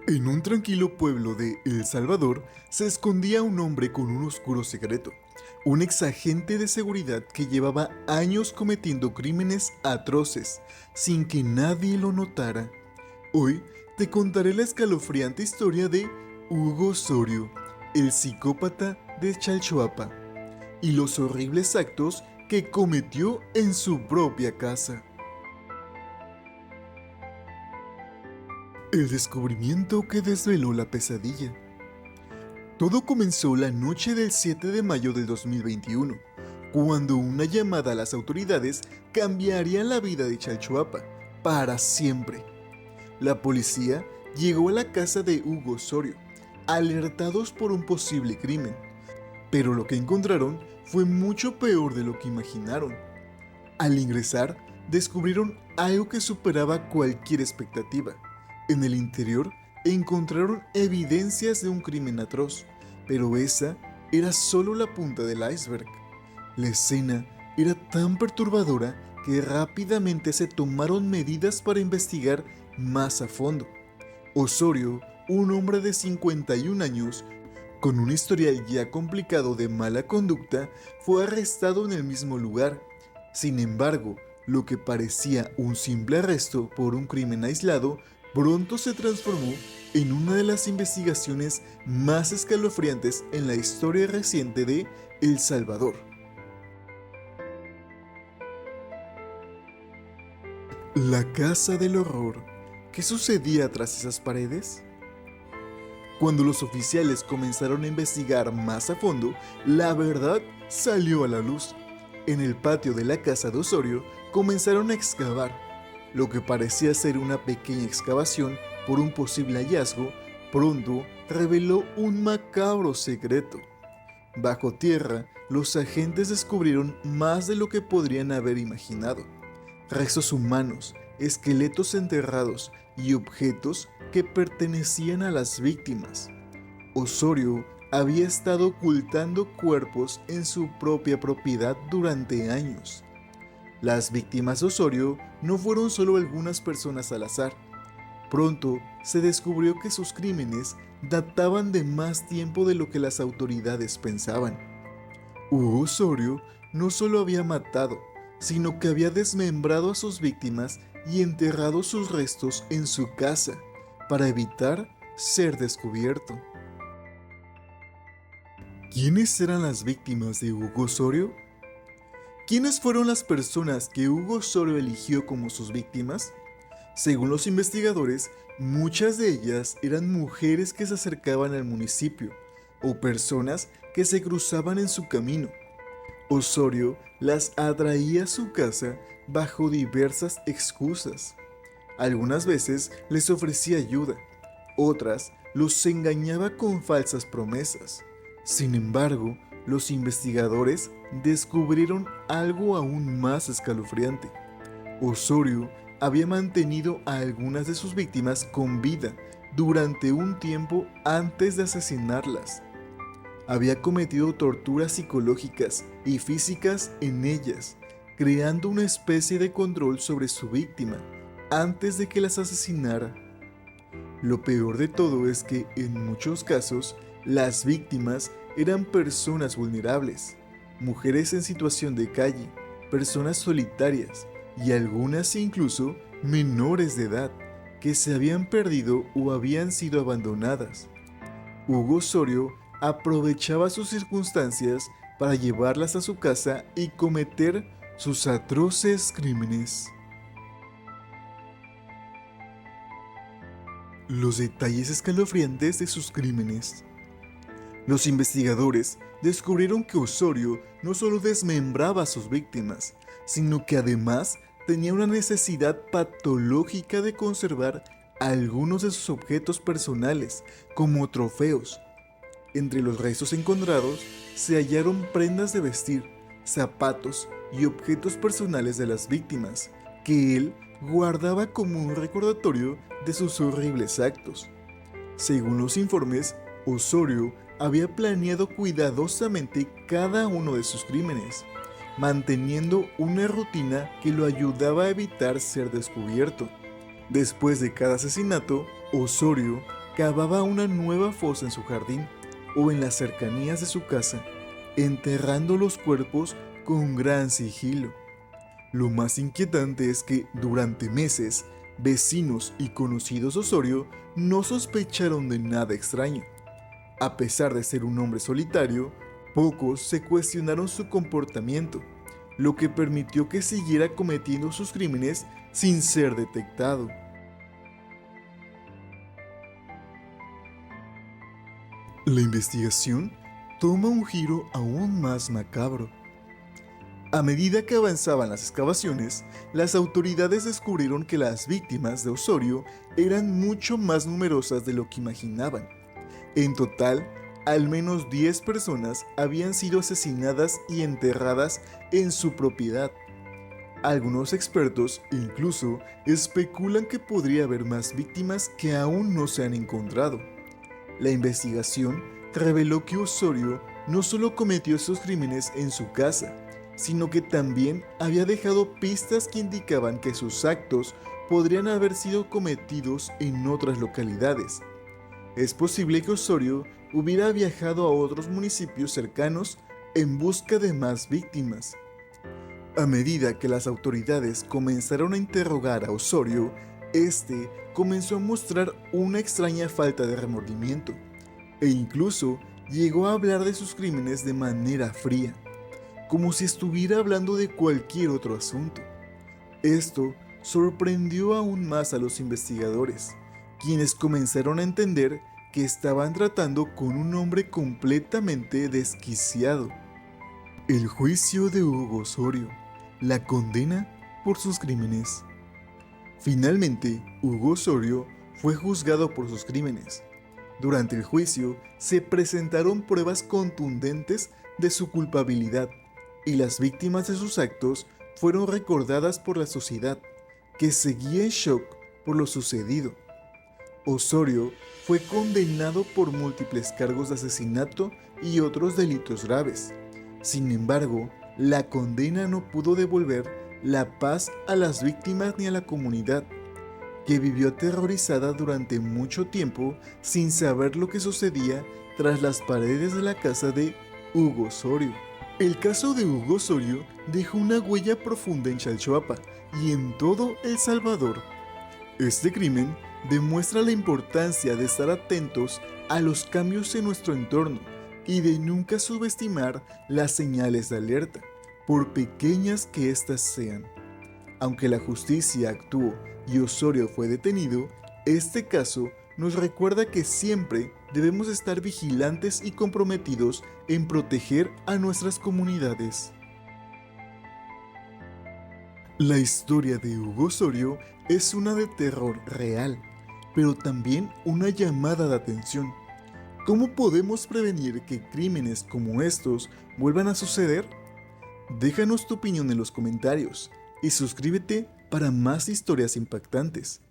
En un tranquilo pueblo de El Salvador se escondía un hombre con un oscuro secreto, un exagente de seguridad que llevaba años cometiendo crímenes atroces sin que nadie lo notara. Hoy te contaré la escalofriante historia de Hugo Osorio, el psicópata de Chalchuapa, y los horribles actos que cometió en su propia casa. El descubrimiento que desveló la pesadilla. Todo comenzó la noche del 7 de mayo del 2021, cuando una llamada a las autoridades cambiaría la vida de Chalchuapa para siempre. La policía llegó a la casa de Hugo Osorio, alertados por un posible crimen, pero lo que encontraron fue mucho peor de lo que imaginaron. Al ingresar, descubrieron algo que superaba cualquier expectativa. En el interior encontraron evidencias de un crimen atroz, pero esa era solo la punta del iceberg. La escena era tan perturbadora que rápidamente se tomaron medidas para investigar más a fondo. Osorio, un hombre de 51 años, con un historial ya complicado de mala conducta, fue arrestado en el mismo lugar. Sin embargo, lo que parecía un simple arresto por un crimen aislado, pronto se transformó en una de las investigaciones más escalofriantes en la historia reciente de El Salvador. La casa del horror. ¿Qué sucedía tras esas paredes? Cuando los oficiales comenzaron a investigar más a fondo, la verdad salió a la luz. En el patio de la casa de Osorio comenzaron a excavar. Lo que parecía ser una pequeña excavación por un posible hallazgo, pronto reveló un macabro secreto. Bajo tierra, los agentes descubrieron más de lo que podrían haber imaginado. Restos humanos, esqueletos enterrados y objetos que pertenecían a las víctimas. Osorio había estado ocultando cuerpos en su propia propiedad durante años. Las víctimas de Osorio no fueron solo algunas personas al azar. Pronto se descubrió que sus crímenes databan de más tiempo de lo que las autoridades pensaban. Hugo Osorio no solo había matado, sino que había desmembrado a sus víctimas y enterrado sus restos en su casa para evitar ser descubierto. ¿Quiénes eran las víctimas de Hugo Osorio? ¿Quiénes fueron las personas que Hugo Osorio eligió como sus víctimas? Según los investigadores, muchas de ellas eran mujeres que se acercaban al municipio o personas que se cruzaban en su camino. Osorio las atraía a su casa bajo diversas excusas. Algunas veces les ofrecía ayuda, otras los engañaba con falsas promesas. Sin embargo, los investigadores descubrieron algo aún más escalofriante. Osorio había mantenido a algunas de sus víctimas con vida durante un tiempo antes de asesinarlas. Había cometido torturas psicológicas y físicas en ellas, creando una especie de control sobre su víctima antes de que las asesinara. Lo peor de todo es que, en muchos casos, las víctimas eran personas vulnerables, mujeres en situación de calle, personas solitarias y algunas incluso menores de edad que se habían perdido o habían sido abandonadas. Hugo Osorio aprovechaba sus circunstancias para llevarlas a su casa y cometer sus atroces crímenes. Los detalles escalofriantes de sus crímenes. Los investigadores descubrieron que Osorio no solo desmembraba a sus víctimas, sino que además tenía una necesidad patológica de conservar algunos de sus objetos personales como trofeos. Entre los restos encontrados se hallaron prendas de vestir, zapatos y objetos personales de las víctimas, que él guardaba como un recordatorio de sus horribles actos. Según los informes, Osorio había planeado cuidadosamente cada uno de sus crímenes, manteniendo una rutina que lo ayudaba a evitar ser descubierto. Después de cada asesinato, Osorio cavaba una nueva fosa en su jardín o en las cercanías de su casa, enterrando los cuerpos con gran sigilo. Lo más inquietante es que durante meses, vecinos y conocidos de Osorio no sospecharon de nada extraño. A pesar de ser un hombre solitario, pocos se cuestionaron su comportamiento, lo que permitió que siguiera cometiendo sus crímenes sin ser detectado. La investigación toma un giro aún más macabro. A medida que avanzaban las excavaciones, las autoridades descubrieron que las víctimas de Osorio eran mucho más numerosas de lo que imaginaban. En total, al menos 10 personas habían sido asesinadas y enterradas en su propiedad. Algunos expertos incluso especulan que podría haber más víctimas que aún no se han encontrado. La investigación reveló que Osorio no solo cometió esos crímenes en su casa, sino que también había dejado pistas que indicaban que sus actos podrían haber sido cometidos en otras localidades. Es posible que Osorio hubiera viajado a otros municipios cercanos en busca de más víctimas. A medida que las autoridades comenzaron a interrogar a Osorio, este comenzó a mostrar una extraña falta de remordimiento e incluso llegó a hablar de sus crímenes de manera fría, como si estuviera hablando de cualquier otro asunto. Esto sorprendió aún más a los investigadores, quienes comenzaron a entender que estaban tratando con un hombre completamente desquiciado. El juicio de Hugo Osorio, la condena por sus crímenes. Finalmente, Hugo Osorio fue juzgado por sus crímenes. Durante el juicio se presentaron pruebas contundentes de su culpabilidad y las víctimas de sus actos fueron recordadas por la sociedad, que seguía en shock por lo sucedido. Osorio fue condenado por múltiples cargos de asesinato y otros delitos graves. Sin embargo, la condena no pudo devolver la paz a las víctimas ni a la comunidad, que vivió aterrorizada durante mucho tiempo sin saber lo que sucedía tras las paredes de la casa de Hugo Osorio. El caso de Hugo Osorio dejó una huella profunda en Chalchuapa y en todo El Salvador. Este crimen demuestra la importancia de estar atentos a los cambios en nuestro entorno y de nunca subestimar las señales de alerta, por pequeñas que éstas sean. Aunque la justicia actuó y Osorio fue detenido, este caso nos recuerda que siempre debemos estar vigilantes y comprometidos en proteger a nuestras comunidades. La historia de Hugo Osorio es una de terror real, pero también una llamada de atención. ¿Cómo podemos prevenir que crímenes como estos vuelvan a suceder? Déjanos tu opinión en los comentarios y suscríbete para más historias impactantes.